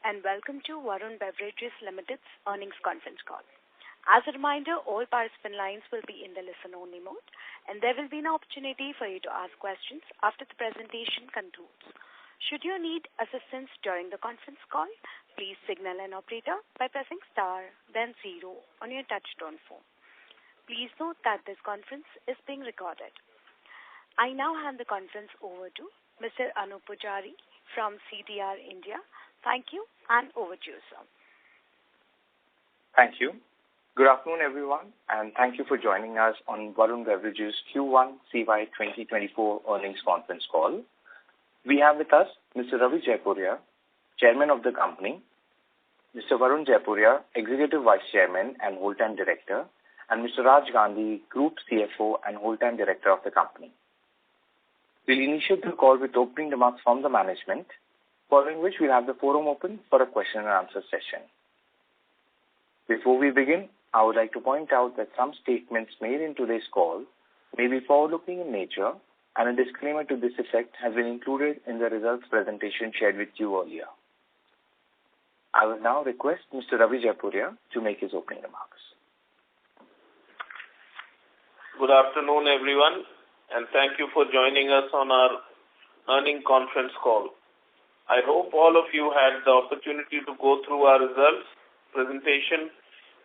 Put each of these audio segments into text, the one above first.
and welcome to Varun Beverages Limited's earnings conference call. As a reminder, all participant lines will be in the listen-only mode, and there will be an opportunity for you to ask questions after the presentation concludes. Should you need assistance during the conference call, please signal an operator by pressing star, then 0 on your touch-tone phone. Please note that this conference is being recorded. I now hand the conference over to Mr. Anup Pujari from CDR India. Thank you, and over to you, sir. Thank you. Good afternoon, everyone, and thank you for joining us on Varun Beverages Q1 CY 2024 earnings conference call. We have with us Mr. Ravi Jaipuria, Chairman of the company, Mr. Varun Jaipuria, Executive Vice Chairman and Whole-Time Director, and Mr. Raj Gandhi, Group CFO and Whole-Time Director of the company. We'll initiate the call with opening remarks from the management, following which we'll have the forum open for a question and answer session. Before we begin, I would like to point out that some statements made in today's call may be forward-looking in nature, and a disclaimer to this effect has been included in the results presentation shared with you earlier. I will now request Mr. Ravi Jaipuria to make his opening remarks. Good afternoon, everyone, and thank you for joining us on our earnings conference call. I hope all of you had the opportunity to go through our results presentation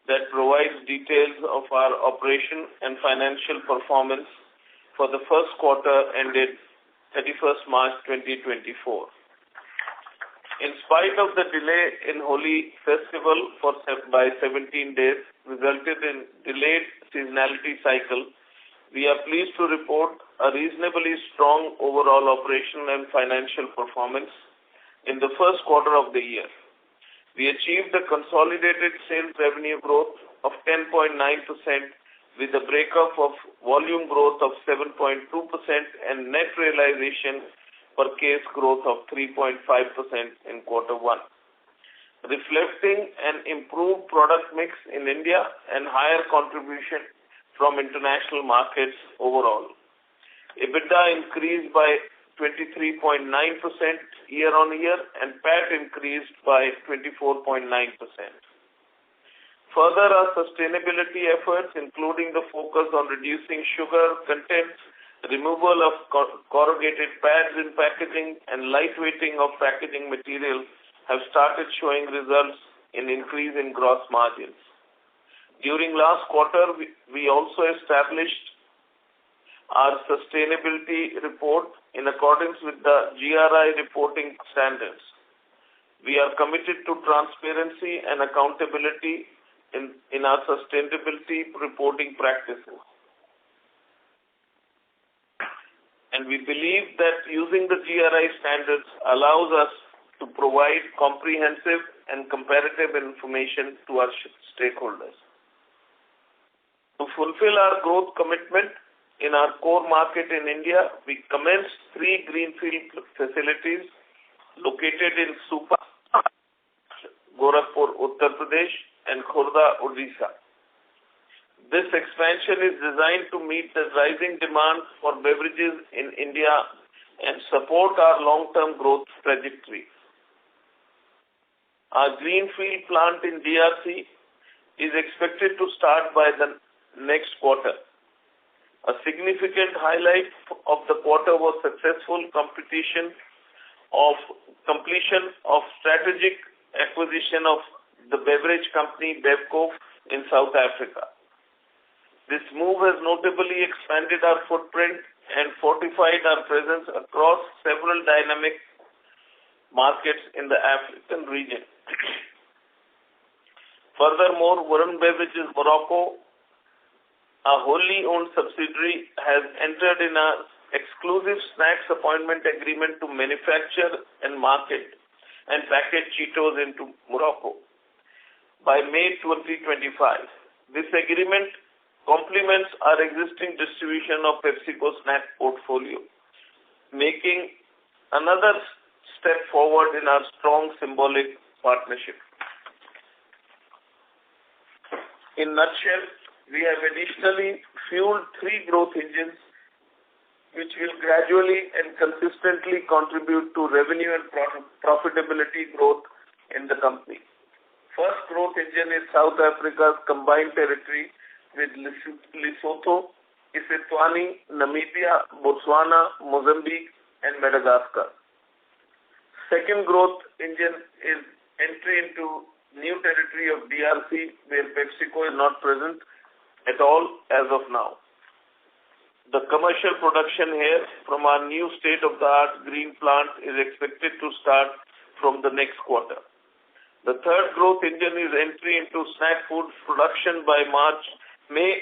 that provides details of our operation and financial performance for the first quarter ended 31st March 2024. In spite of the delay in Holi festival by 17 days resulted in delayed seasonality cycle, we are pleased to report a reasonably strong overall operational and financial performance in the first quarter of the year. We achieved a consolidated sales revenue growth of 10.9% with a breakup of volume growth of 7.2% and net realization per case growth of 3.5% in quarter one, reflecting an improved product mix in India and higher contribution from international markets overall. EBITDA increased by 23.9% year-on-year and PAT increased by 24.9%. Further, our sustainability efforts, including the focus on reducing sugar content, removal of corrugated pads in packaging, and lightweighting of packaging materials, have started showing results in increase in gross margins. During last quarter, we also established our sustainability report in accordance with the GRI reporting standards. We are committed to transparency and accountability in our sustainability reporting practices. And we believe that using the GRI standards allows us to provide comprehensive and comparative information to our stakeholders. To fulfill our growth commitment in our core market in India, we commenced 3 greenfield facilities located in Supa, Gorakhpur, Uttar Pradesh, and Khurda, Odisha. This expansion is designed to meet the rising demand for beverages in India and support our long-term growth trajectory. Our greenfield plant in DRC is expected to start by the next quarter. A significant highlight of the quarter was successful completion of strategic acquisition of the beverage company Bevco in South Africa. This move has notably expanded our footprint and fortified our presence across several dynamic markets in the African region. Furthermore, Varun Beverages Morocco, a wholly owned subsidiary, has entered in an exclusive snacks appointment agreement to manufacture and market and package Cheetos into Morocco by May 2025. This agreement complements our existing distribution of PepsiCo snack portfolio, making another step forward in our strong symbolic partnership. In nutshell, we have additionally fueled 3 growth engines which will gradually and consistently contribute to revenue and profitability growth in the company. First growth engine is South Africa's combined territory with Lesotho, Eswatini, Namibia, Botswana, Mozambique, and Madagascar. Second growth engine is entry into new territory of DRC, where PepsiCo is not present at all as of now. The commercial production here from our new state-of-the-art green plant is expected to start from the next quarter. The third growth engine is entry into snack food production by May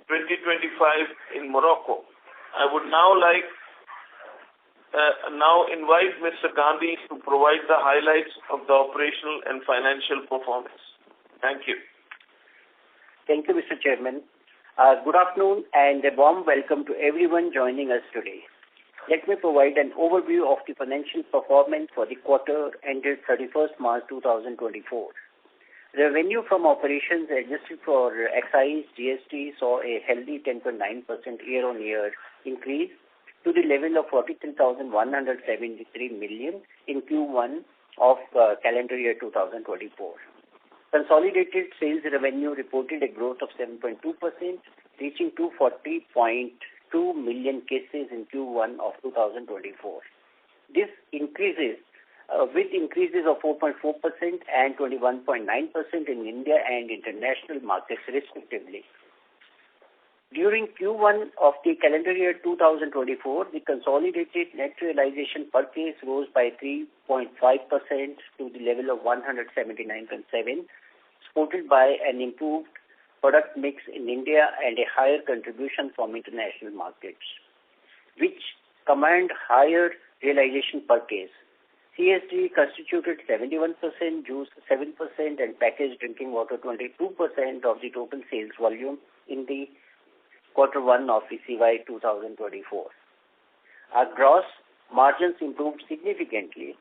2025 in Morocco. I would now invite Mr. Gandhi to provide the highlights of the operational and financial performance. Thank you. Thank you, Mr. Chairman. Good afternoon and a warm welcome to everyone joining us today. Let me provide an overview of the financial performance for the quarter ended 31st March 2024. Revenue from operations adjusted for excise GST saw a healthy 10.9% year-on-year increase to the level of 43,173 million in Q1 of calendar year 2024. Consolidated sales revenue reported a growth of 7.2%, reaching 240.2 million cases in Q1 of 2024. This increases with increases of 4.4% and 21.9% in India and international markets respectively. During Q1 of the calendar year 2024, the consolidated net realization per case rose by 3.5% to the level of 179.7, supported by an improved product mix in India and a higher contribution from international markets, which command higher realization per case. CSD constituted 71%, juice 7%, and packaged drinking water 22% of the total sales volume in the Quarter 1 of the CY 2024. Our gross margins improved significantly,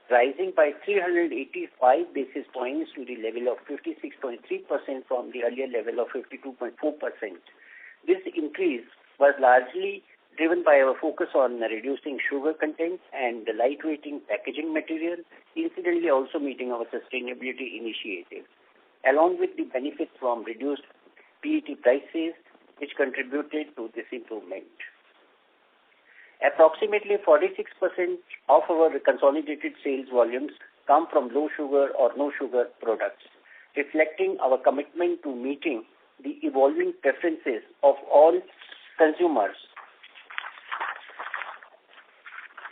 rising by 385 basis points to the level of 56.3% from the earlier level of 52.4%. This increase was largely driven by our focus on reducing sugar content and lightweighting packaging material, incidentally also meeting our sustainability initiative, along with the benefits from reduced PET prices, which contributed to this improvement. Approximately 46% of our consolidated sales volumes come from low sugar or no sugar products, reflecting our commitment to meeting the evolving preferences of all consumers.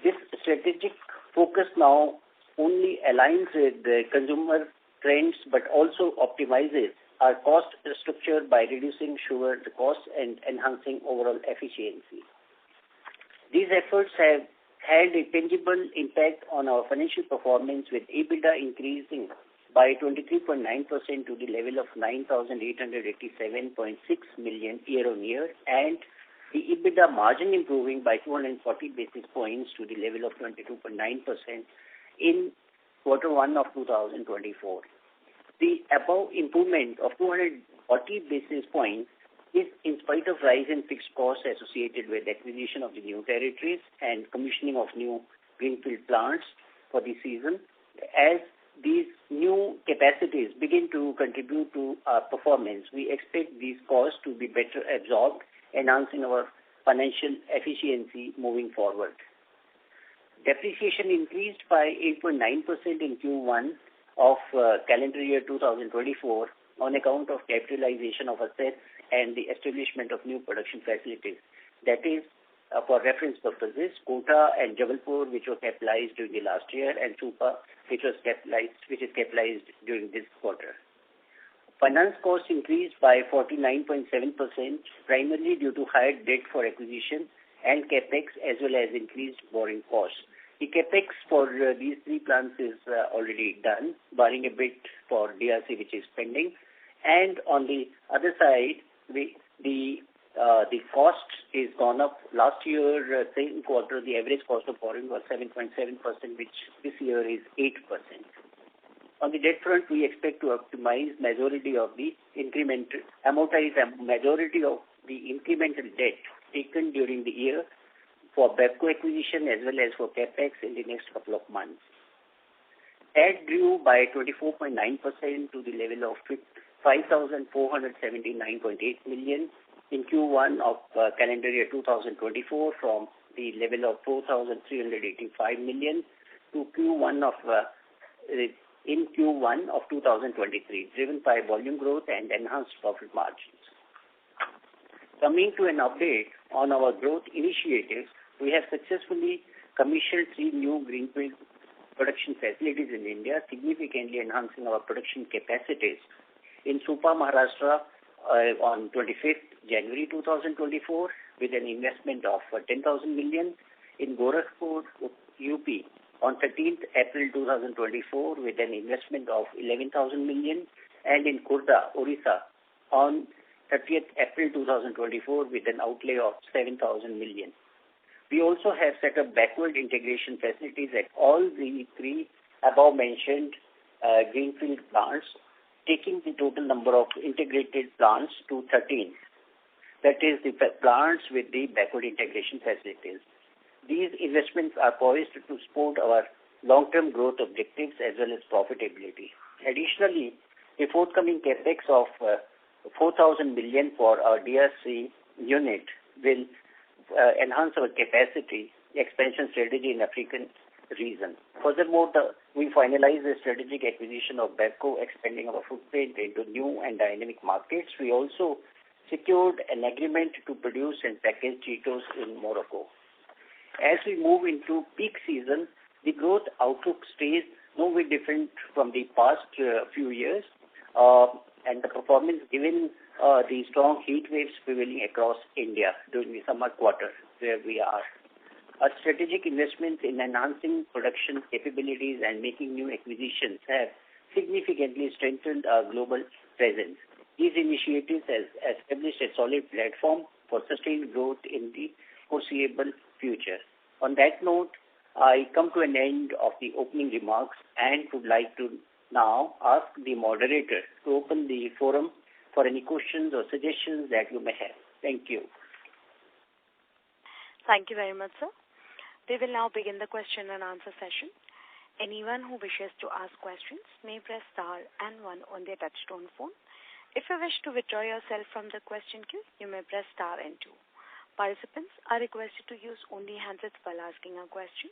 This strategic focus now only aligns with the consumer trends but also optimizes our cost structure by reducing sugar costs and enhancing overall efficiency. These efforts have had a tangible impact on our financial performance, with EBITDA increasing by 23.9% to the level of 9,887.6 million year-on-year, and the EBITDA margin improving by 240 basis points to the level of 22.9% in Quarter 1 of 2024. The above improvement of 240 basis points is in spite of rise in fixed costs associated with acquisition of the new territories and commissioning of new greenfield plants for the season. As these new capacities begin to contribute to our performance, we expect these costs to be better absorbed, enhancing our financial efficiency moving forward. Depreciation increased by 8.9% in Q1 of calendar year 2024 on account of capitalization of assets and the establishment of new production facilities. That is, for reference purposes, Kota and Jabalpur, which were capitalized during the last year, and Supa, which is capitalized during this quarter. Finance costs increased by 49.7%, primarily due to higher debt for acquisition and capex, as well as increased borrowing costs. The capex for these three plants is already done, barring a bit for DRC, which is pending. And on the other side, the cost is gone up. Last year, same quarter, the average cost of borrowing was 7.7%, which this year is 8%. On the debt front, we expect to amortize majority of the incremental debt taken during the year for BevCo acquisition as well as for capex in the next couple of months. PAT grew by 24.9% to the level of 5,479.8 million in Q1 of calendar year 2024 from the level of 4,385 million to Q1 of 2023, driven by volume growth and enhanced profit margins. Coming to an update on our growth initiatives, we have successfully commissioned 3 new greenfield production facilities in India, significantly enhancing our production capacities. In Supa, Maharashtra, on 25th January 2024, with an investment of 10,000 million. In Gorakhpur, UP, on 13th April 2024, with an investment of 11,000 million. And in Khurda, Orissa, on 30th April 2024, with an outlay of 7,000 million. We also have set up backward integration facilities at all the 3 above-mentioned greenfield plants, taking the total number of integrated plants to 13. That is the plants with the backward integration facilities. These investments are poised to support our long-term growth objectives as well as profitability. Additionally, the forthcoming capex of 4,000 million for our DRC unit will enhance our capacity expansion strategy in African region. Furthermore, we finalized the strategic acquisition of BevCo, expanding our footprint into new and dynamic markets. We also secured an agreement to produce and package Cheetos in Morocco. As we move into peak season, the growth outlook stays no way different from the past few years, and the performance given the strong heat waves prevailing across India during the summer quarter where we are. Our strategic investments in enhancing production capabilities and making new acquisitions have significantly strengthened our global presence. These initiatives have established a solid platform for sustained growth in the foreseeable future. On that note, I come to an end of the opening remarks and would like to now ask the moderator to open the forum for any questions or suggestions that you may have. Thank you. Thank you very much, sir. We will now begin the question and answer session. Anyone who wishes to ask questions may press star and 1 on their touchtone phone. If you wish to withdraw yourself from the question queue, you may press star and 2. Participants are requested to use only handsets while asking a question.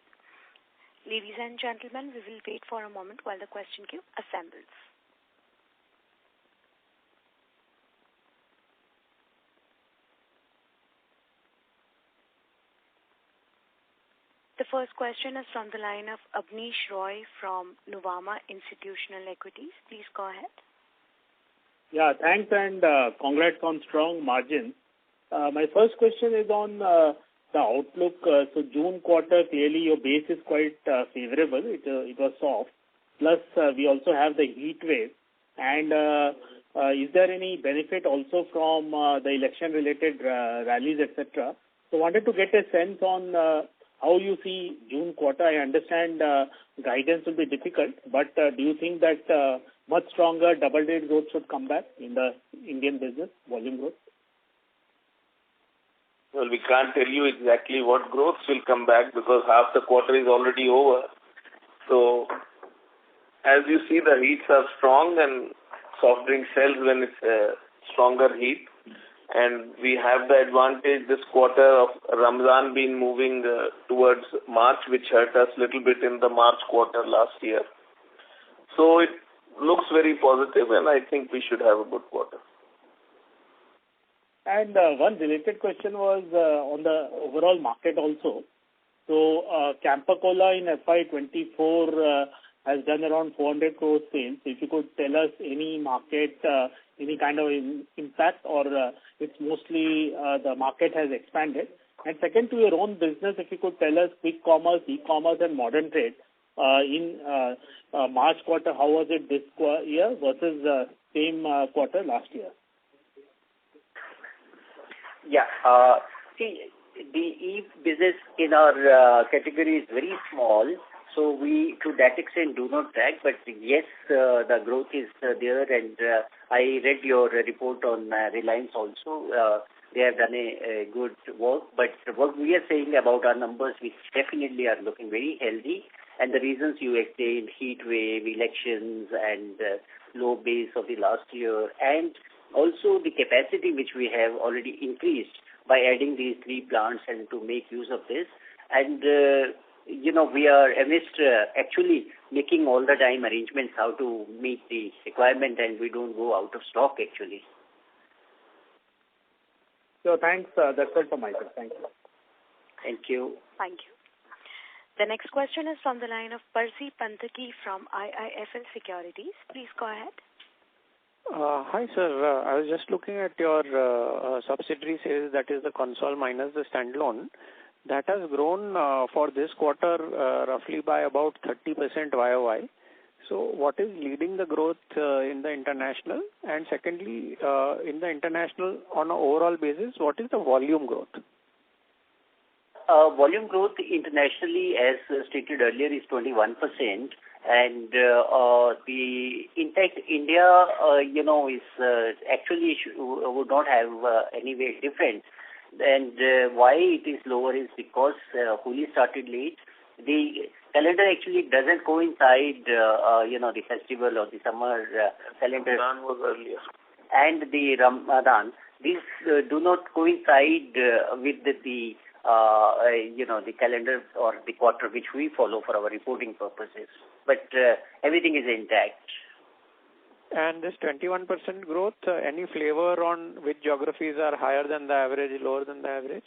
Ladies and gentlemen, we will wait for a moment while the question queue assembles. The first question is from the line of Abneesh Roy from Nuvama Institutional Equities. Please go ahead. Yeah, thanks and congrats on strong margins. My first question is on the outlook. So June quarter, clearly your base is quite favorable. It was soft. Plus, we also have the heat wave. And is there any benefit also from the election-related rallies, etc.? So wanted to get a sense on how you see June quarter. I understand guidance will be difficult, but do you think that much stronger double-digit growth should come back in the Indian business, volume growth? Well, we can't tell you exactly what growth will come back because half the quarter is already over. So, as you see, the heats are strong and soft drink sells when it's stronger heat. And we have the advantage this quarter of Ramadan being moving towards March, which hurt us a little bit in the March quarter last year. So it looks very positive, and I think we should have a good quarter. And one related question was on the overall market also. So Campa Cola in FY2024 has done around 400 crore sales. If you could tell us any market, any kind of impact, or it's mostly the market has expanded. And second, to your own business, if you could tell us quick commerce, e-commerce and modern trade in March quarter, how was it this year versus same quarter last year? Yeah. See, the e-business in our category is very small, so we, to that extent, do not track. But yes, the growth is there, and I read your report on Reliance also. They have done a good work. But what we are saying about our numbers, which definitely are looking very healthy, And the reasons you explained, heat wave, elections, and low base of the last year, and also the capacity which we have already increased by adding these 3 plants and to make use of this. And, we are amidst actually making all the time arrangements how to meet the requirement, and we don't go out of stock actually. So thanks. That's all from my side. Thank you. Thank you. Thank you. The next question is from the line of Percy Panthaki from IIFL Securities. Please go ahead. Hi, sir. I was just looking at your subsidiary sales, that is the Concall minus the standalone. That has grown for this quarter roughly by about 30% YOY. So what is leading the growth in the international? And secondly, in the international, on an overall basis, what is the volume growth? Volume growth internationally, as stated earlier, is 21%. And in fact, India, is actually would not have any way different. And why it is lower is because Holi started late. The calendar actually doesn't coincide, the festival or the summer calendar. Ramadan was earlier. And the Ramadan. These do not coincide with the calendar or the quarter which we follow for our reporting purposes. But everything is intact. And this 21% growth, any flavor on which geographies are higher than the average, lower than the average?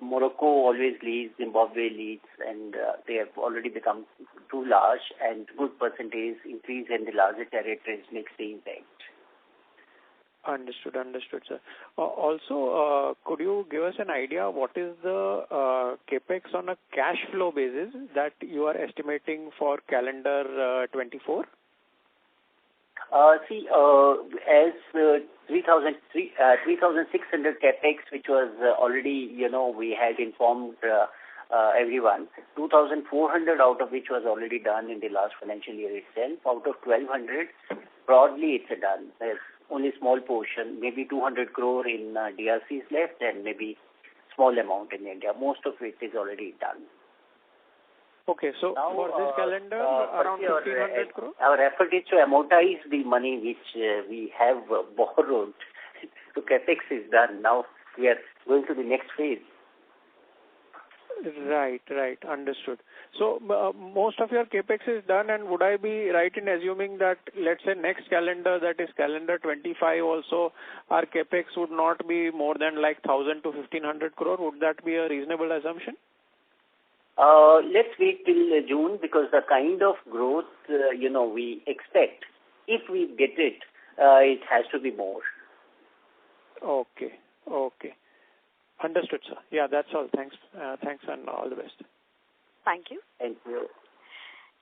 Morocco always leads, Zimbabwe leads, and they have already become too large, and good percentage increase in the larger territories makes the impact. Understood, sir. Also, could you give us an idea what is the capex on a cash flow basis that you are estimating for calendar 24? As 3,600 capex, which was already, we had informed everyone, 2,400 out of which was already done in the last financial year itself. Out of 1,200, broadly it's done. There's only small portion, maybe 200 crore in DRC is left, and maybe small amount in India. Most of it is already done. Okay, so now, for this calendar, around 1,500 crore? Our effort is to amortize the money which we have borrowed. So capex is done. Now we are going to the next phase. Right. Understood. So most of your capex is done, and would I be right in assuming that, let's say, next calendar, that is calendar 25 also, our capex would not be more than like 1,000 to 1,500 crore? Would that be a reasonable assumption? Let's wait till June, because the kind of growth, we expect, if we get it, it has to be more. Okay. Understood, sir. Yeah, that's all. Thanks and all the best. Thank you. Thank you.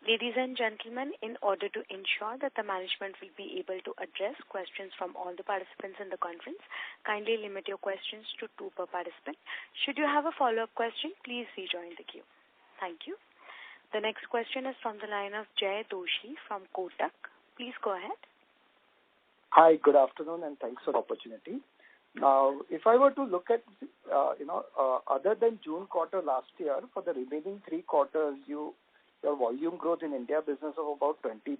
Ladies and gentlemen, in order to ensure that the management will be able to address questions from all the participants in the conference, kindly limit your questions to 2 per participant. Should you have a follow-up question, please rejoin the queue. Thank you. The next question is from the line of Jay Doshi from Kotak. Please go ahead. Hi, good afternoon, and thanks for the opportunity. Now, if I were to look at, other than June quarter last year, for the remaining 3 quarters, your volume growth in India business of about 20%,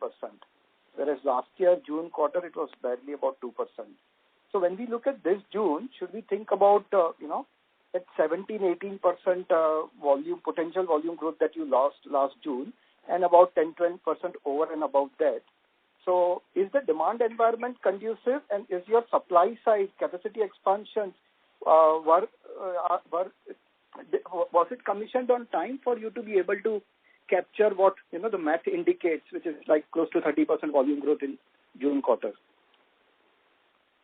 whereas last year, June quarter, it was barely about 2%. So when we look at this June, should we think about, at 17-18% potential volume growth that you lost last June, and about 10-20% over and above that? So is the demand environment conducive, and is your supply side capacity expansions, was it commissioned on time for you to be able to capture what, the math indicates, which is like close to 30% volume growth in June quarter?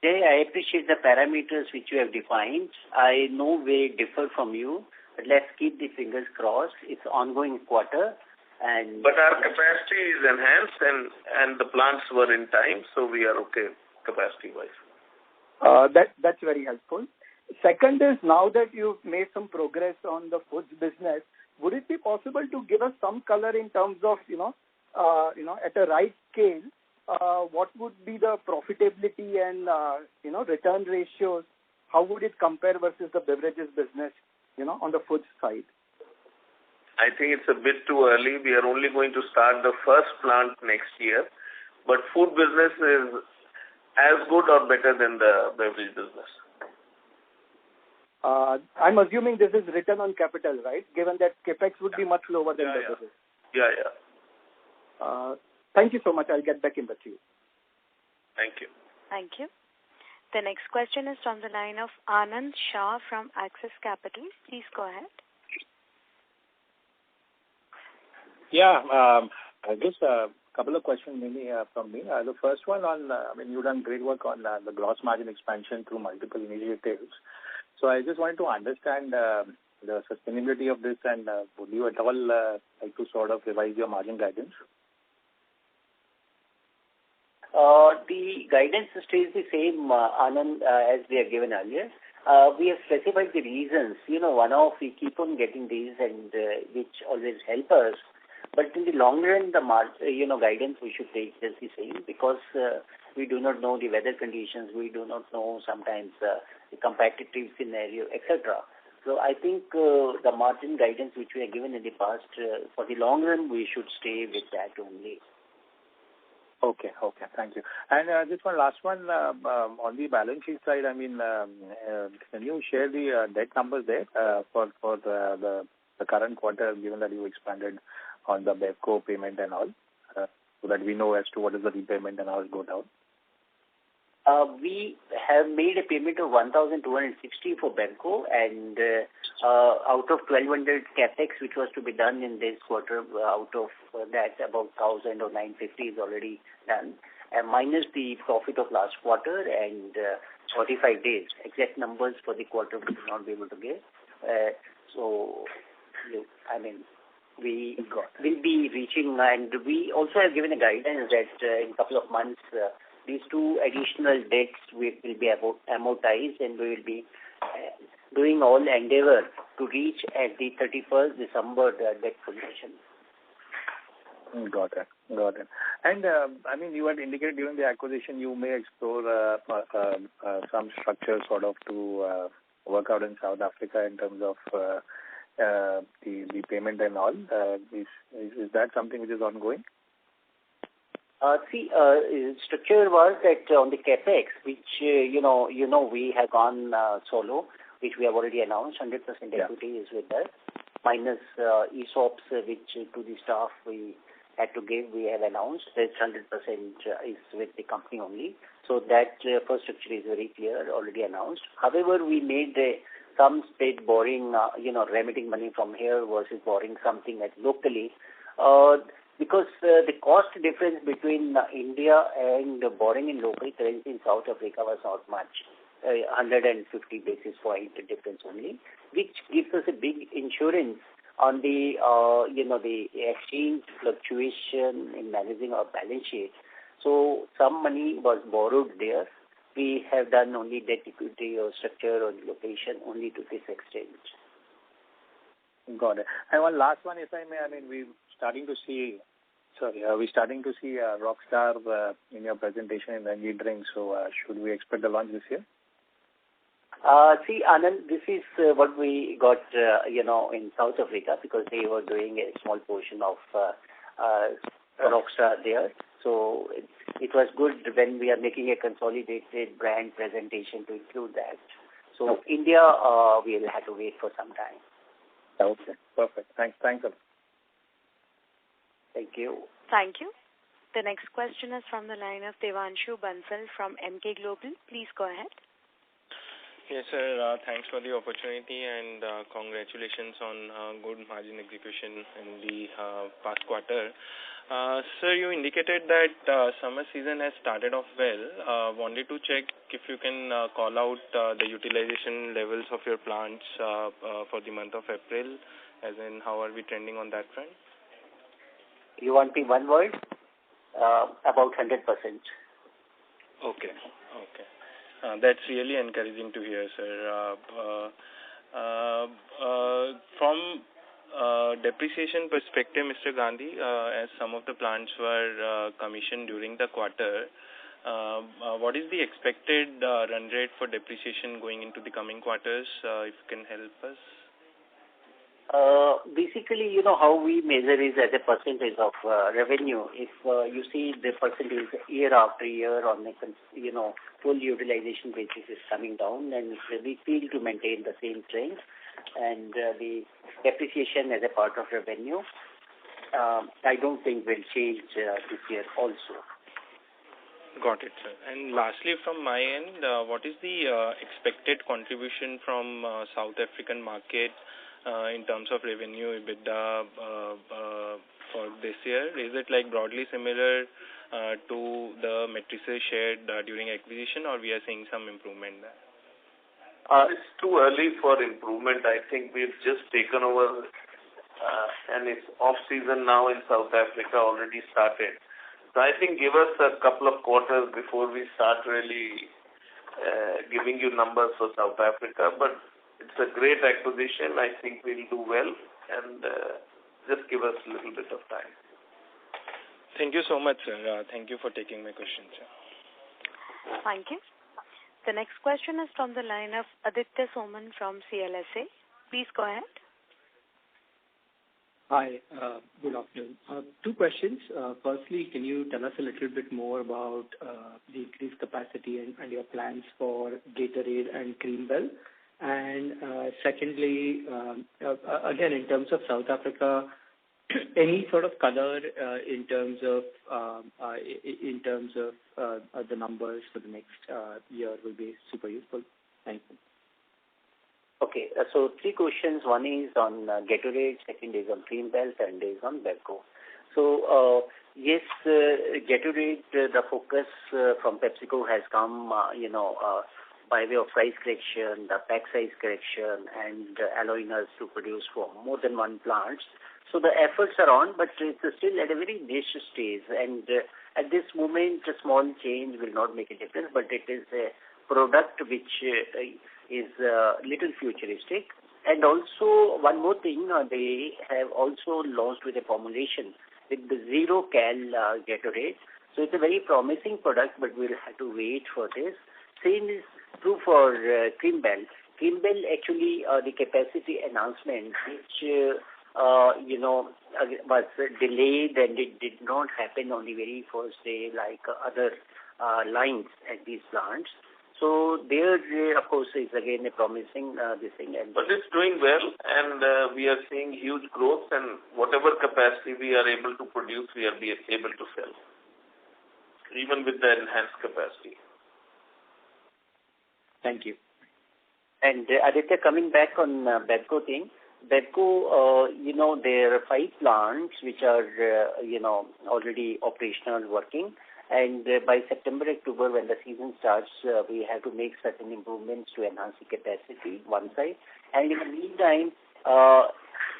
Jay, I appreciate the parameters which you have defined. I no way differ from you, but let's keep the fingers crossed. It's ongoing quarter. But our capacity is enhanced and the plants were in time, so we are okay capacity-wise. That's very helpful. Second is, now that you've made some progress on the foods business, would it be possible to give us some color in terms of, at a right scale, what would be the profitability and, return ratios? How would it compare versus the beverages business, on the foods side? I think it's a bit too early. We are only going to start the first plant next year. But food business is as good or better than the beverage business. I'm assuming this is return on capital, right? Given that capex would be much lower than beverages. Yeah. Thank you so much. I'll get back in touch with you. Thank you. Thank you. The next question is from the line of Anand Shah from Axis Capital. Please go ahead. Yeah, just a couple of questions mainly from me. The first one on, you've done great work on the gross margin expansion through multiple initiatives. So I just wanted to understand the sustainability of this, and would you at all like to sort of revise your margin guidance? The guidance stays the same, Anand, as we have given earlier. We have specified the reasons. One-off, we keep on getting these, and which always help us. But in the long run, the guidance we should take just the same, because we do not know the weather conditions, we do not know sometimes the competitive scenario, etc. So I think the margin guidance which we have given in the past, for the long run, we should stay with that only. Okay, thank you. And just one last one on the balance sheet side. Can you share the debt numbers there for the current quarter, given that you expanded on the BevCo payment and all, so that we know as to what is the repayment and how it go down? We have made a payment of 1,260 for BevCo, and out of 1,200 capex which was to be done in this quarter, out of that about 1,000 or 950 is already done, and minus the profit of last quarter and 45 days. Exact numbers for the quarter we will not be able to give. We will be reaching, and we also have given a guidance that in a couple of months these two additional debts will be amortized, and we will be doing all endeavor to reach at the 31st December debt position. Got it. And you had indicated during the acquisition you may explore some structure sort of to work out in South Africa in terms of the payment and all. Is that something which is ongoing? Structure was that on the capex, which we have gone solo, which we have already announced. 100% equity is with us, minus ESOPs, which to the staff we had to give. We have announced that 100% is with the company only. So that first structure is very clear, already announced. However, we made some state borrowing, remitting money from here versus borrowing something locally. Because the cost difference between India and borrowing in local currency in South Africa was not much, 150 basis point difference only, which gives us a big insurance on the the exchange fluctuation in managing our balance sheet. So some money was borrowed there. We have done only debt equity or structure or location only to this extent. Got it. And one last one, if I may. We're starting to see Rockstar in your presentation in the energy drink. So should we expect the launch this year? Anand, this is what we got, in South Africa, because they were doing a small portion of Rockstar there. So it was good when we are making a consolidated brand presentation to include that. So India, we'll have to wait for some time. Okay, perfect. Thanks a lot. Thank you. Thank you. The next question is from the line of Devanshu Bansal from Emkay Global. Please go ahead. Yes, sir. Thanks for the opportunity, and congratulations on good margin execution in the past quarter. Sir, you indicated that summer season has started off well. Wanted to check if you can call out the utilization levels of your plants for the month of April, as in how are we trending on that front? You want me one word? About 100%. Okay. That's really encouraging to hear, sir. From depreciation perspective, Mr. Gandhi, as some of the plants were commissioned during the quarter, what is the expected run rate for depreciation going into the coming quarters, if you can help us? Basically, how we measure is as a percentage of revenue. If you see the percentage year after year on a full utilization basis is coming down, and we feel to maintain the same trend, and the depreciation as a part of revenue, I don't think will change this year also. Got it, sir. And lastly, from my end, what is the expected contribution from South African market in terms of revenue, EBITDA for this year? Is it like broadly similar to the matrices shared during acquisition, or we are seeing some improvement there? It's too early for improvement. I think we've just taken over and it's off-season now in South Africa, already started. So I think give us a couple of quarters before we start really giving you numbers for South Africa. But it's a great acquisition. I think we'll do well, and just give us a little bit of time. Thank you so much, sir. Thank you for taking my questions, sir. Thank you. The next question is from the line of Aditya Soman from CLSA. Please go ahead. Hi, good afternoon. Two questions. Firstly, can you tell us a little bit more about the increased capacity and your plans for Gatorade and Cream Bell? And secondly, again, in terms of South Africa, any sort of color in terms of the numbers for the next year will be super useful. Thank you. Okay, so three questions. One is on Gatorade, second is on Cream Bell, third is on Bevco. So, yes, Gatorade, the focus from PepsiCo has come, by way of price correction, the pack size correction, and allowing us to produce for more than one plant. So the efforts are on, but it's still at a very niche stage. And at this moment, a small change will not make a difference, but it is a product which is little futuristic. And also, one more thing, they have also launched with a formulation with the zero-cal Gatorade. So it's a very promising product, but we'll have to wait for this. Same is true for Cream Bell. Cream Bell, actually, the capacity announcement, which, was delayed, and it did not happen on the very first day like other lines at these plants. So there, of course, is again a promising this thing. But it's doing well, and we are seeing huge growth, and whatever capacity we are able to produce, we are able to sell, even with the enhanced capacity. Thank you. And Aditya, coming back on Bevco thing, Bevco, there are 5 plants which are, already operational, working. And by September, October, when the season starts, we have to make certain improvements to enhance the capacity, one side. And in the meantime,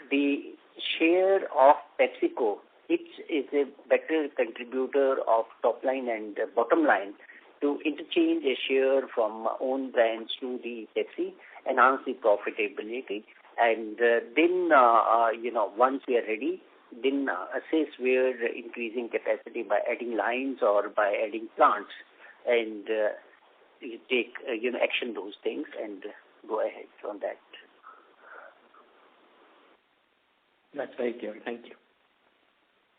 the share of PepsiCo, which is a better contributor of top line and bottom line, to interchange a share from own brands to the Pepsi, enhance the profitability. And then, once we are ready, then assess where increasing capacity by adding lines or by adding plants, and you take action those things and go ahead on that. That's very clear. Thank you.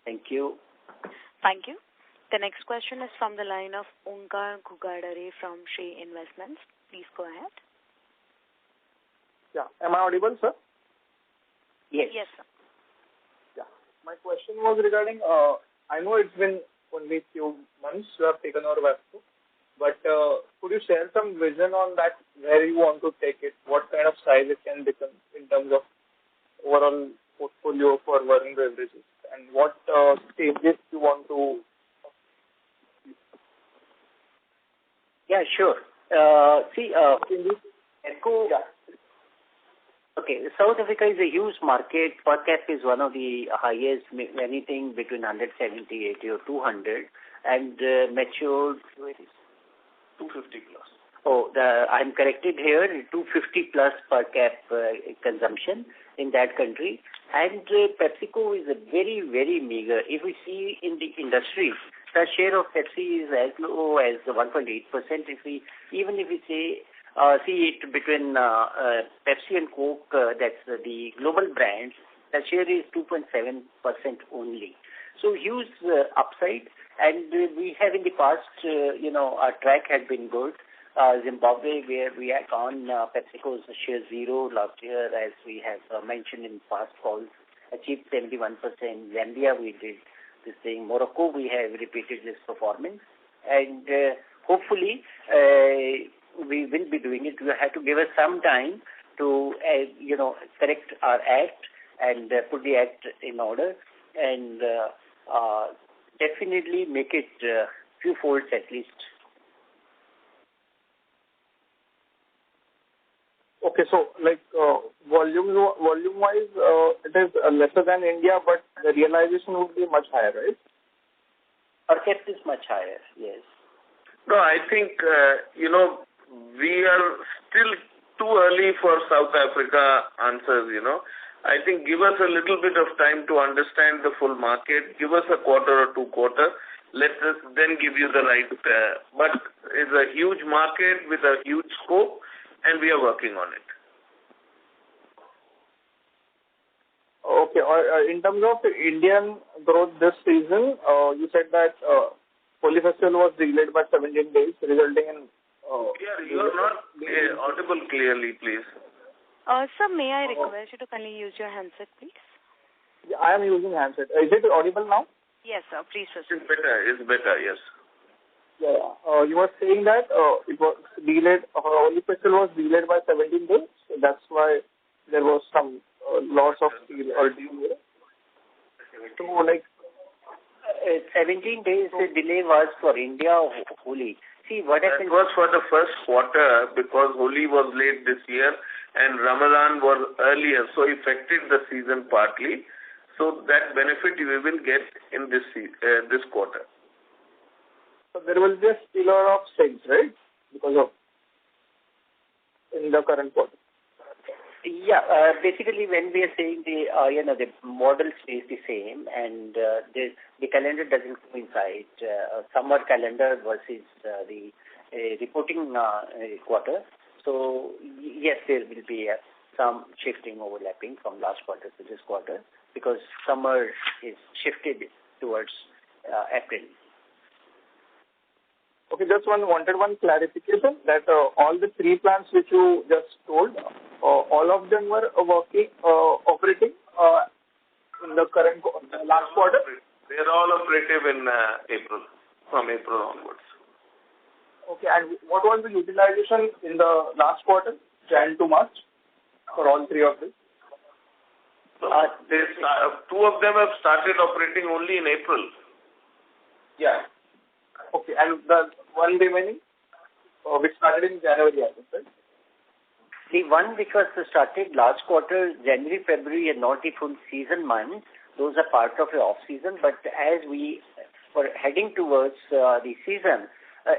Thank you. Thank you. The next question is from the line of Onkar Gugadare from Shree Investments. Please go ahead. Yeah. Am I audible, sir? Yes. Yes, sir. My question was regarding, I know it's been only few months you have taken over Bevco, but could you share some vision on that, where you want to take it, what kind of size it can become in terms of overall portfolio for Varun Beverages, and what stages you want to... Yeah, sure. In this Bevco... Yeah. Okay, South Africa is a huge market. Per cap is one of the highest, anything between 170, 80 or 200. And matured, where is 250 plus. Oh, I'm corrected here, 250 plus per cap consumption in that country. And PepsiCo is a very, very meager. If we see in the industry, the share of Pepsi is as low as 1.8%. Even if we say see it between Pepsi and Coke, that's the global brands, the share is 2.7% only. So huge upside, and we have in the past, our track had been good. Zimbabwe, where we had on PepsiCo's share 0 last year, as we have mentioned in past calls, achieved 71%. Zambia, we did this thing. Morocco, we have repeated this performance, and hopefully we will be doing it. You have to give us some time to, correct our act and put the act in order, and definitely make it few folds at least. Okay, so like volume-wise, it is lesser than India, but the realization would be much higher, right? Our cap is much higher, yes. No, I think, we are still too early for South Africa answers, I think give us a little bit of time to understand the full market. Give us a quarter or 2 quarters. Let us then give you the right. But it's a huge market with a huge scope, and we are working on it. Okay. In terms of Indian growth this season, you said that Holi Festival was delayed by 17 days, resulting in... you are not audible clearly, please. Sir, may I request you to kindly use your handset, please? Yeah, I am using handset. Is it audible now? Yes, sir. Please proceed. It's better, yes. Yeah. You were saying that it was delayed, Holi Festival was delayed by 17 days. So that's why there was some loss of steel or delay. So, 17 days delay was for India Holi. See, what happened? It was for the first quarter because Holi was late this year and Ramadan was earlier, so affected the season partly. So that benefit we will get in this quarter. So there will be a spillover of sales, right? Because of in the current quarter. Yeah, basically when we are saying the model stays the same and the calendar doesn't coincide, summer calendar versus the reporting quarter. So yes, there will be some shifting, overlapping from last quarter to this quarter because summer is shifted towards April. Okay, just wanted one clarification that all the 3 plants which you just told, all of them were operating in the last quarter? They're all operative in April, from April onwards. Okay, and what was the utilization in the last quarter, Jan to March, for all 3 of them? So 2 of them have started operating only in April. Yeah. Okay, and the one remaining, which started in January, I think, right? The one because started last quarter, January, February, and not the full season months. Those are part of the off-season. But as we were heading towards the season,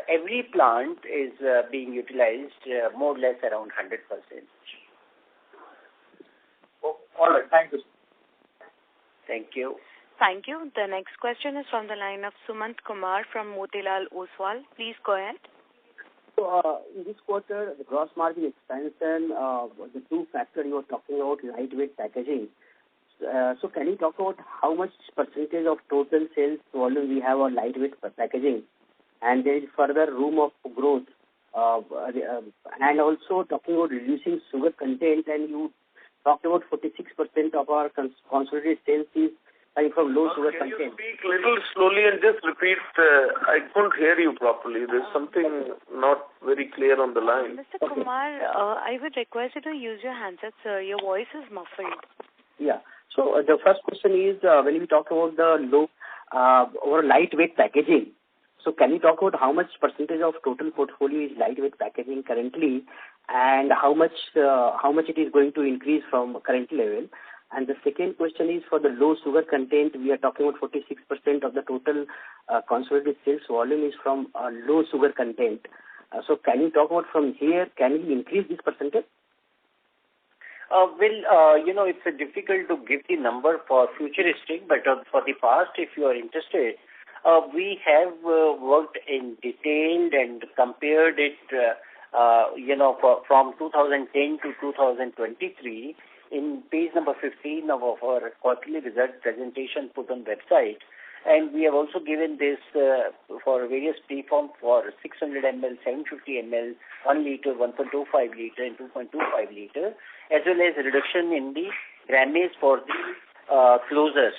every plant is being utilized more or less around 100%. Oh, all right. Thank you. Thank you. Thank you. The next question is from the line of Sumant Kumar from Motilal Oswal. Please go ahead. So, in this quarter, the gross margin expansion, the 2 factors you were talking about, lightweight packaging. So, can you talk about how much percentage of total sales volume we have on lightweight packaging, and there is further room of growth, and also talking about reducing sugar content, and you talked about 46% of our consolidated sales is from low sugar content. Can you speak a little slowly and just repeat? I couldn't hear you properly. There's something not very clear on the line. Mr. Kumar, I would request you to use your handset, sir. Your voice is muffled. Yeah. So the first question is when we talk about the low or lightweight packaging. So can you talk about how much percentage of total portfolio is lightweight packaging currently, and how much it is going to increase from current level? And the second question is for the low sugar content. We are talking about 46% of the total consolidated sales volume is from low sugar content. So can you talk about from here, can we increase this percentage? It's difficult to give the number for futuristic, but for the past, if you are interested, we have worked in detail and compared it from 2010 to 2023, in page number 15 of our quarterly result presentation put on website. And we have also given this for various preforms for 600 ml, 750 ml, 1 liter, 1.25 liter, and 2.25 liter, as well as reduction in the grammage for the closures.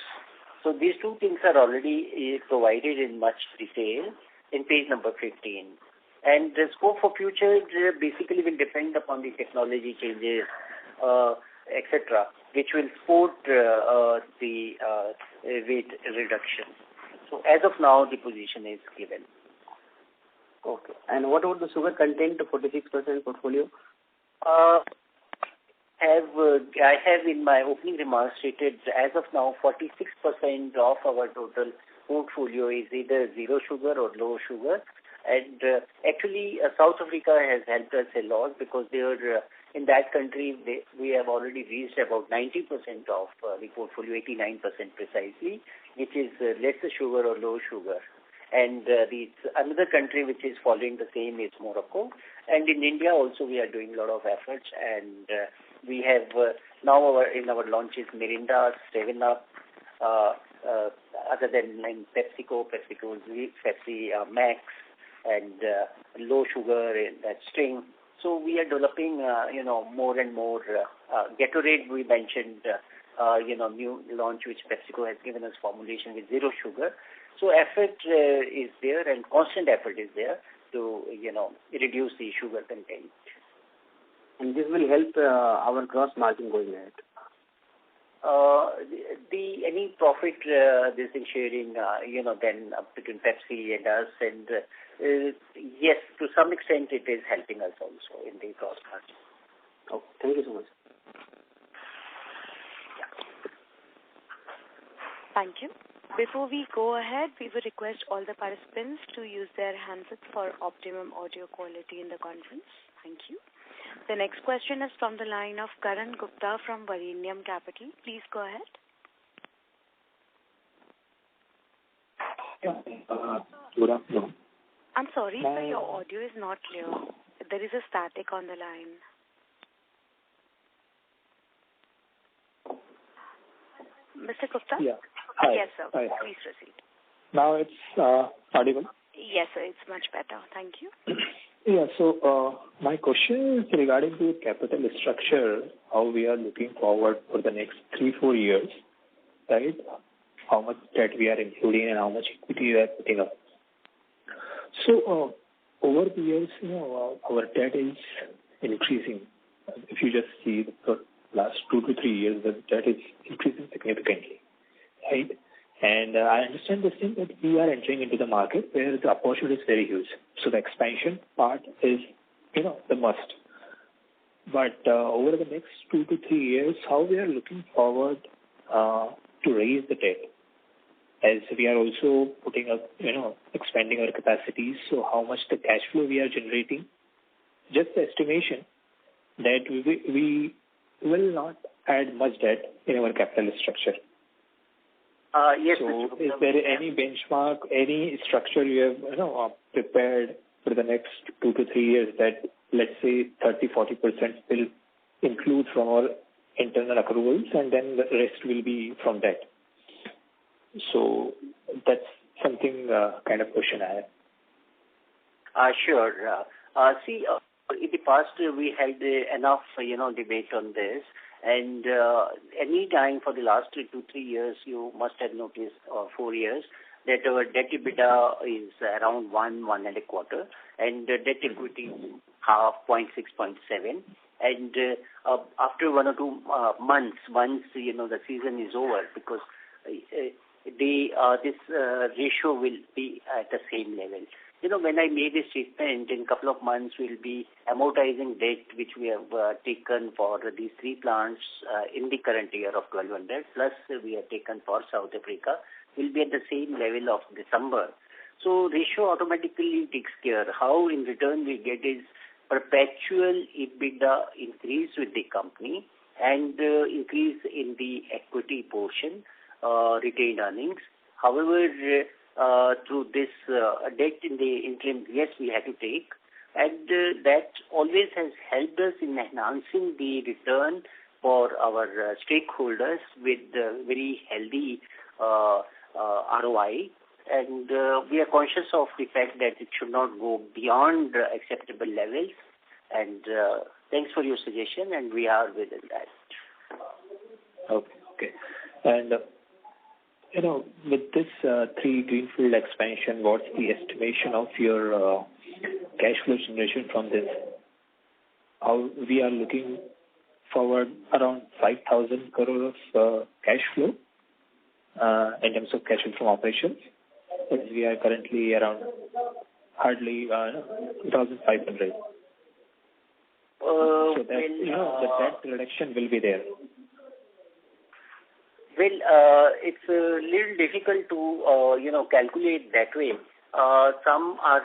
So these two things are already provided in much detail in page number 15. And the scope for future basically will depend upon the technology changes, etc., which will support the weight reduction. So as of now, the position is given. Okay. And what about the sugar content, 46% portfolio? I have in my opening remarks stated as of now 46% of our total portfolio is either zero sugar or low sugar. And actually, South Africa has helped us a lot because they are, in that country, we have already reached about 90% of the portfolio, 89% precisely, which is less sugar or low sugar. And another country which is following the same is Morocco. And in India also we are doing a lot of efforts. And we have now in our launches Mirinda, 7-Up, other than PepsiCo, Pepsi Max, and low sugar in that string. So we are developing, more and more. Gatorade, we mentioned, new launch which PepsiCo has given us formulation with zero sugar. So effort is there and constant effort is there to, reduce the sugar content. And this will help our gross margin going ahead. Any profit this is sharing, then between Pepsi and us, and yes, to some extent it is helping us also in the gross margin. Oh, thank you so much. Thank you. Before we go ahead, we would request all the participants to use their handsets for optimum audio quality in the conference. Thank you. The next question is from the line of Karan Gupta from Varunium Capital. Please go ahead. Good afternoon. I'm sorry, sir, your audio is not clear. There is a static on the line. Mr. Gupta? Yeah. Hi. Yes, sir. Hi. Please proceed. Now it's audible? Yes, sir. It's much better. Thank you. Yeah. So my question is regarding the capital structure, how we are looking forward for the next 3-4 years, right? How much debt we are including and how much equity we are putting up. So over the years, our debt is increasing. If you just see the last 2 to 3 years, the debt is increasing significantly, right? And I understand the thing that we are entering into the market where the opportunity is very huge. So the expansion part is, the must. But over the next 2 to 3 years, how we are looking forward to raise the debt, as we are also putting up, expanding our capacities. So how much the cash flow we are generating? Just the estimation that we will not add much debt in our capital structure. Yes. So is there any benchmark, any structure you have prepared for the next 2 to 3 years that, let's say, 30-40% will include from our internal accruals and then the rest will be from debt? So that's something kind of question I have. Sure. See, in the past we had enough, debate on this. And any time for the last 2 to 3 years, you must have noticed, 4 years, that our debt EBITDA is around 1.25, and debt equity is 0.6, 0.7. And after 1 or 2 months, once the season is over, because this ratio will be at the same level. When I made this statement, in a couple of months we'll be amortizing debt which we have taken for these 3 plants in the current year of 1,200, plus we have taken for South Africa, will be at the same level of December. So ratio automatically takes care. How in return we get is perpetual EBITDA increase with the company and increase in the equity portion, retained earnings. However, through this debt in the interim, yes, we had to take, and that always has helped us in enhancing the return for our stakeholders with very healthy ROI. And we are conscious of the fact that it should not go beyond acceptable levels. And thanks for your suggestion, and we are within that. Okay. And, with this 3 greenfield expansion, what's the estimation of your cash flow generation from this? How we are looking forward around 5,000 crore of cash flow in terms of cash flow from operations. As we are currently around hardly 2,500. So that the debt reduction will be there. Well, it's a little difficult to calculate that way. Some are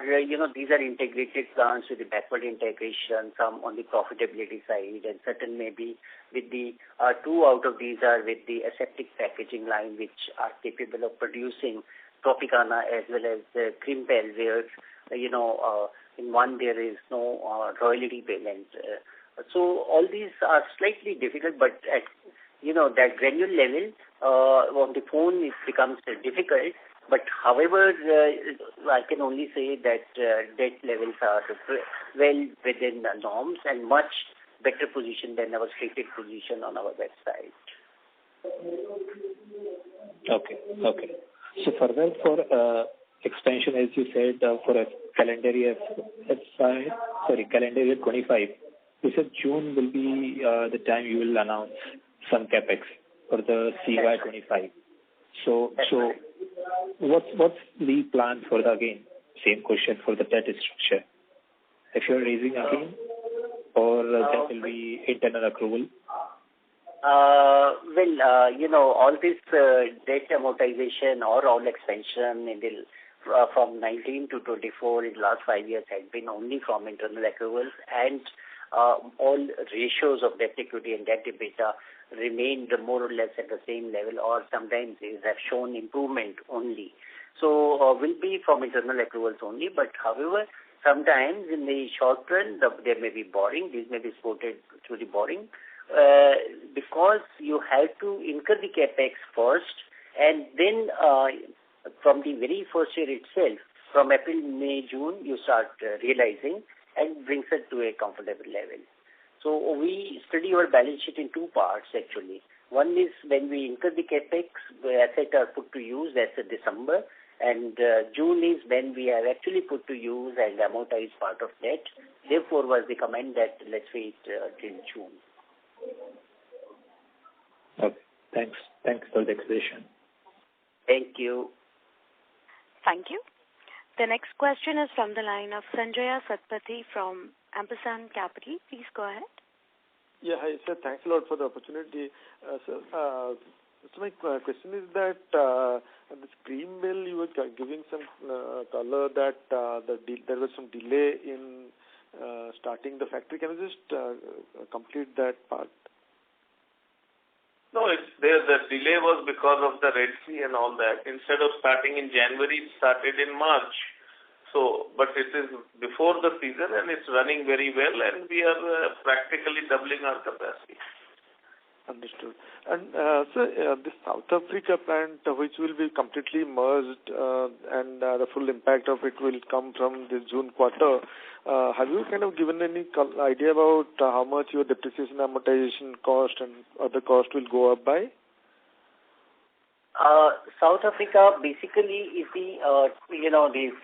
these are integrated plants with the backward integration. Some on the profitability side, and certain maybe with the 2 out of these are with the aseptic packaging line, which are capable of producing Tropicana as well as Crimpel, where in one there is no royalty payment. So all these are slightly difficult, but at that granular level on the phone it becomes difficult. But however, I can only say that debt levels are well within the norms and much better position than our stated position on our website. Okay. So further for expansion, as you said, for a calendar year 25, you said June will be the time you will announce some capex for the CY25. So what's the plan for the, again, same question for the debt structure? If you're raising again, or that will be internal accrual? All this debt amortization or all expansion in the from 19 to 24 in the last 5 years has been only from internal accruals, and all ratios of debt equity and debt EBITDA remained more or less at the same level, or sometimes have shown improvement only. So will be from internal accruals only, but however, sometimes in the short run there may be borrowing. These may be supported through the borrowing. Because you have to incur the capex first, and then from the very first year itself, from April, May, June, you start realizing and brings it to a comfortable level. So we study our balance sheet in 2 parts actually. One is when we incur the capex, the assets are put to use, that's in December, and June is when we have actually put to use and amortized part of debt. Therefore was the comment that let's wait till June. Okay, thanks for the explanation. Thank you. Thank you. The next question is from the line of Sanjaya Satpathy from Ampersand Capital. Please go ahead. Yeah, hi sir. Thanks a lot for the opportunity. So my question is that this cream mill, you were giving some color that there was some delay in starting the factory. Can you just complete that part? No, the delay was because of the Red Sea and all that. Instead of starting in January, it started in March. So, but it is before the season and it's running very well, and we are practically doubling our capacity. Understood. And this South Africa plant, which will be completely merged, and the full impact of it will come from the June quarter. Have you kind of given any idea about how much your depreciation, amortization cost and other cost will go up by? South Africa basically is the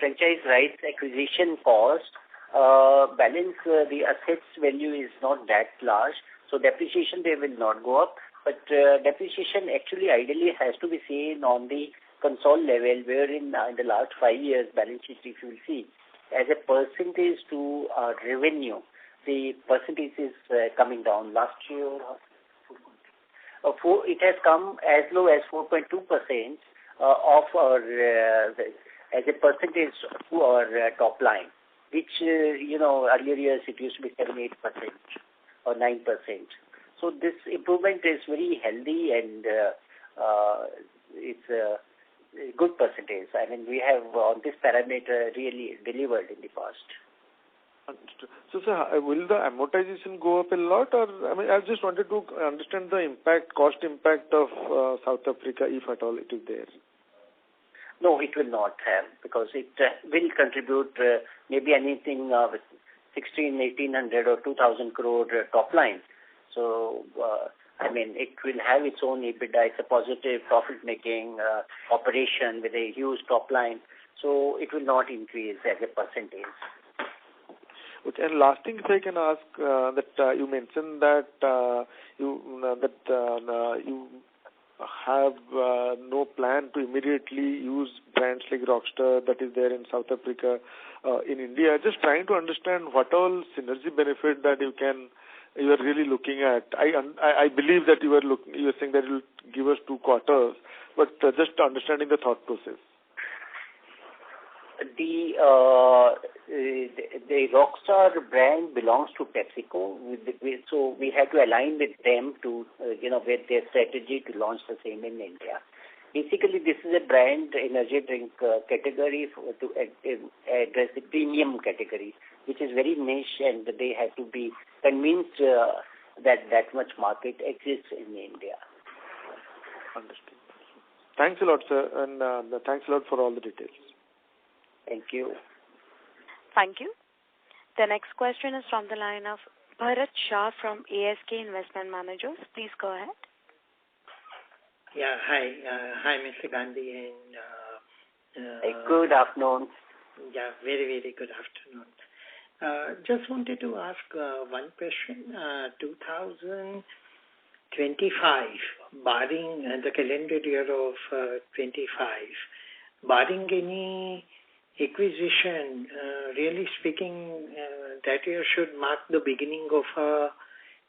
franchise rights acquisition cost. Balance the assets value is not that large. So depreciation there will not go up, but depreciation actually ideally has to be seen on the Concall level, wherein in the last 5 years balance sheet, if you will see, as a percentage to revenue, the percentage is coming down. Last year, it has come as low as 4.2% of our as a percentage to our top line, which earlier years it used to be 7-8%. Or 9%. So this improvement is very healthy, and it's a good percentage. I mean, we have on this parameter really delivered in the past. Understood. So, sir, will the amortization go up a lot, or I just wanted to understand the cost impact of South Africa, if at all it is there. No, it will not have, because it will contribute maybe anything with 1,800 or 2,000 crore top line. So, it will have its own EBITDA. It's a positive profit-making operation with a huge top line. So, it will not increase as a percentage. Okay. And last thing, if I can ask, that you mentioned that you have no plan to immediately use brands like Rockstar that is there in South Africa, in India. Just trying to understand what all synergy benefit that you are really looking at. I believe that you are saying that it will give us 2 quarters, but just understanding the thought process. The Rockstar brand belongs to PepsiCo, so we had to align with them to, with their strategy to launch the same in India. Basically, this is a brand energy drink category to address the premium category, which is very niche, and they have to be convinced that much market exists in India. Understood. Thanks a lot, sir, and thanks a lot for all the details. Thank you. Thank you. The next question is from the line of Bharat Shah from ASK Investment Managers. Please go ahead. Yeah, hi. Hi, Mr. Gandhi. And good afternoon. Yeah, very, very good afternoon. Just wanted to ask one question. 2025, barring the calendar year of 25, barring any acquisition, really speaking, that year should mark the beginning of a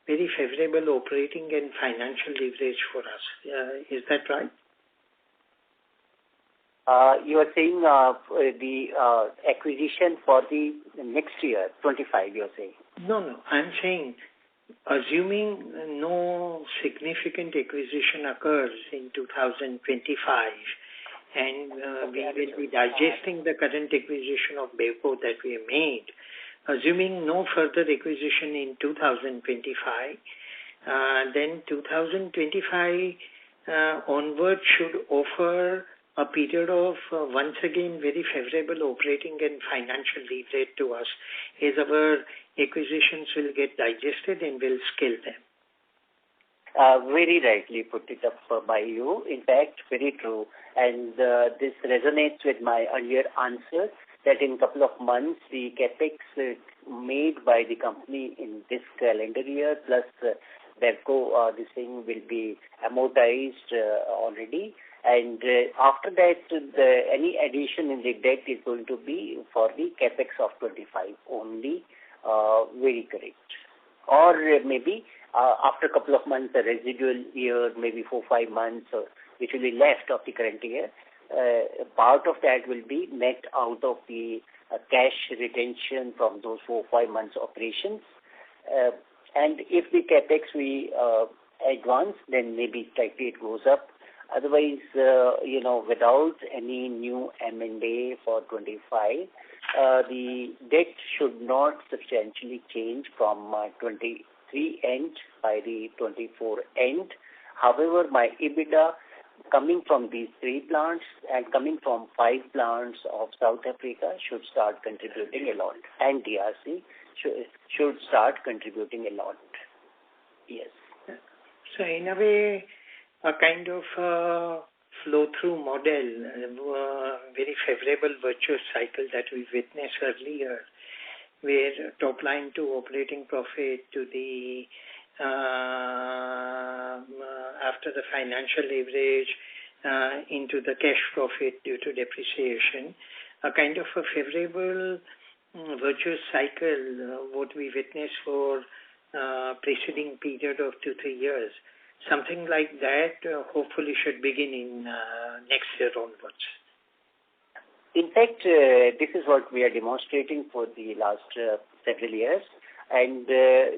very favorable operating and financial leverage for us. Is that right? You are saying the acquisition for the next year, 25, you are saying? No. I'm saying, assuming no significant acquisition occurs in 2025, and we will be digesting the current acquisition of Bevco that we have made, assuming no further acquisition in 2025, then 2025 onward should offer a period of, once again, very favorable operating and financial leverage to us, as our acquisitions will get digested and will scale them. Very rightly put it up by you. In fact, very true. And this resonates with my earlier answer that in a couple of months, the capex made by the company in this calendar year plus Bevco, this thing will be amortized already. And after that, any addition in the debt is going to be for the capex of 25 only. Very correct. Or maybe after a couple of months, the residual year, maybe 4-5 months, which will be left of the current year, part of that will be net out of the cash retention from those 4-5 months operations. And if the capex we advance, then maybe slightly it goes up. Otherwise, without any new M&A for 25, the debt should not substantially change from 23 end by the 24 end. However, my EBITDA coming from these 3 plants and coming from 5 plants of South Africa should start contributing a lot. And DRC should start contributing a lot. Yes. So in a way, a kind of flow-through model, very favorable virtuous cycle that we witnessed earlier, where top line to operating profit to the after the financial leverage into the cash profit due to depreciation, a kind of a favorable virtuous cycle, what we witnessed for preceding period of 2-3 years. Something like that hopefully should begin in next year onwards. In fact, this is what we are demonstrating for the last several years, and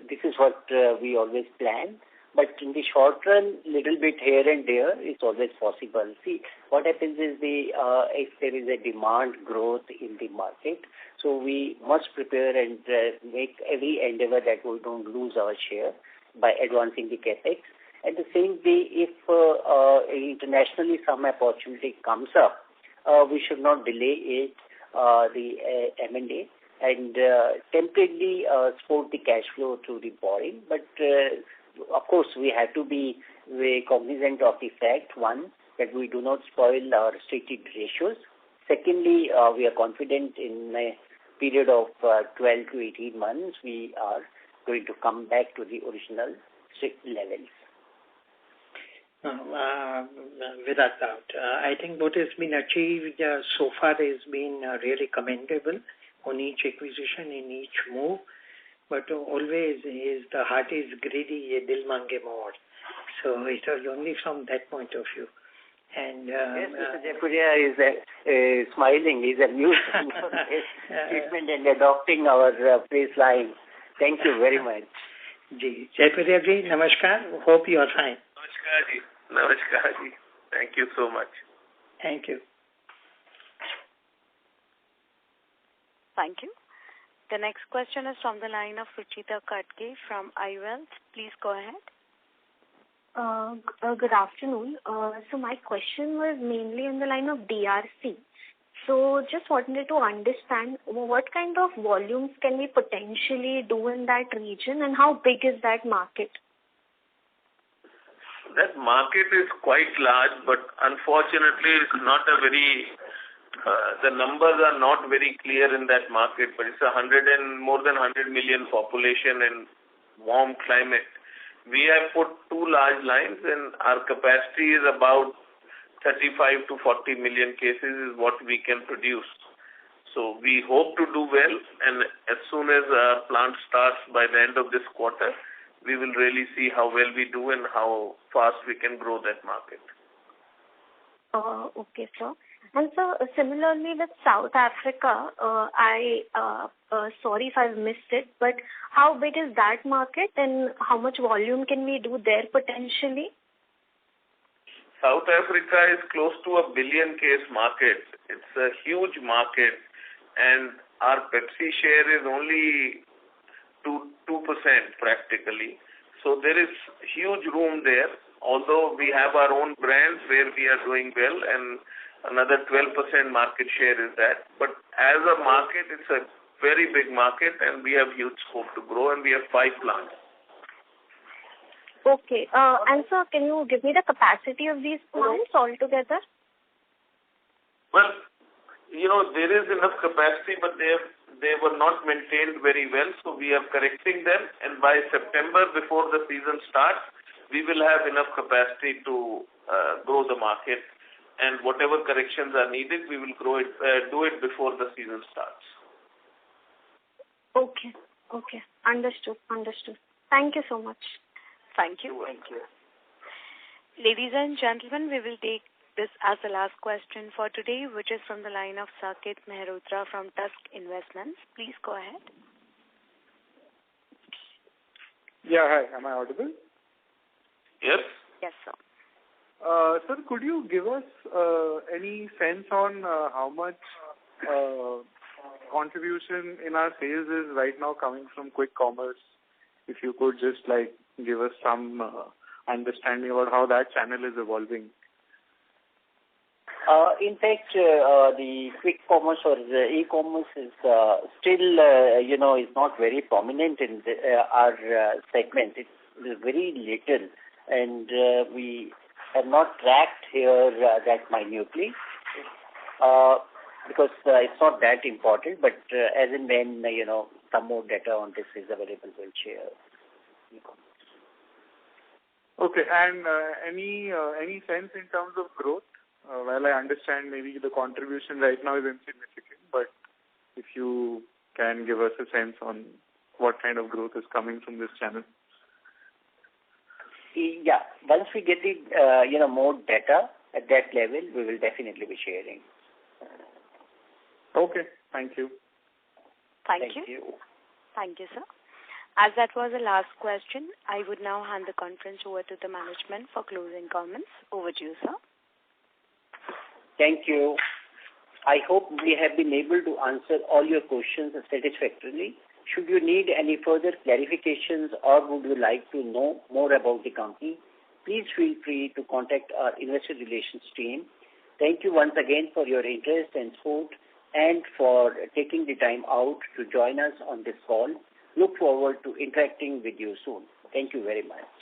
this is what we always plan. But in the short run, little bit here and there is always possible. See, what happens is if there is a demand growth in the market, so we must prepare and make every endeavor that we don't lose our share by advancing the capex. At the same way, if internationally some opportunity comes up, we should not delay the M&A and temporarily support the cash flow through the borrowing. But of course, we have to be very cognizant of the fact, one, that we do not spoil our stated ratios. Secondly, we are confident in a period of 12 to 18 months, we are going to come back to the original strict levels. Without doubt. I think what has been achieved so far has been really commendable on each acquisition, in each move. But always the heart is greedy, ye dil mange more. So it was only from that point of view. And yes, Mr. Jaipuria is smiling. He's amused treatment and adopting our phrase line. Thank you very much. Ji, Jaipuria ji, namaskar. Hope you are fine. Namaskar ji. Namaskar ji. Thank you so much. Thank you. Thank you. The next question is from the line of Ruchita Katke from iWealth. Please go ahead. Good afternoon. So my question was mainly on the line of DRC. So just wanted to understand what kind of volumes can we potentially do in that region and how big is that market? That market is quite large, but unfortunately it's not a very, the numbers are not very clear in that market, but it's more than 100 million population and warm climate. We have put 2 large lines and our capacity is about 35 to 40 million cases is what we can produce. So we hope to do well, and as soon as our plant starts by the end of this quarter, we will really see how well we do and how fast we can grow that market. Okay, sir. And so similarly with South Africa, sorry if I've missed it, but how big is that market and how much volume can we do there potentially? South Africa is close to a billion case market. It's a huge market and our Pepsi share is only 2% practically. So there is huge room there, although we have our own brands where we are doing well and another 12% market share is that. But as a market, it's a very big market and we have huge scope to grow and we have 5 plants. Okay. And sir, can you give me the capacity of these plants altogether? Well, there is enough capacity, but they were not maintained very well, so we are correcting them. And by September, before the season starts, we will have enough capacity to grow the market. And whatever corrections are needed, we will do it before the season starts. Okay. Understood. Thank you so much. Thank you. Ladies and gentlemen, we will take this as the last question for today, which is from the line of Saket Mehrotra from Tusk Investments. Please go ahead. Yeah, hi. Am I audible? Yes. Yes, sir. Sir, could you give us any sense on how much contribution in our sales is right now coming from quick commerce? If you could just give us some understanding about how that channel is evolving. In fact, the quick commerce or the e-commerce is still, is not very prominent in our segment. It's very little, and we have not tracked here that minutely because it's not that important. But as and when some more data on this is available, we'll share. Okay, and any sense in terms of growth? Well, I understand maybe the contribution right now is insignificant, but if you can give us a sense on what kind of growth is coming from this channel. Yeah, once we get the more data at that level, we will definitely be sharing. Okay, thank you. Thank you, sir. As that was the last question, I would now hand the conference over to the management for closing comments. Over to you, sir. Thank you. I hope we have been able to answer all your questions satisfactorily. Should you need any further clarifications or would you like to know more about the company, please feel free to contact our investor relations team. Thank you once again for your interest and support and for taking the time out to join us on this call. Look forward to interacting with you soon. Thank you very much.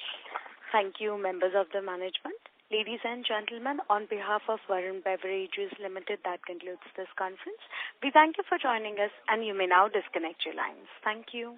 Thank you, members of the management. Ladies and gentlemen, on behalf of Varun Beverages Limited, that concludes this conference. We thank you for joining us, and you may now disconnect your lines. Thank you.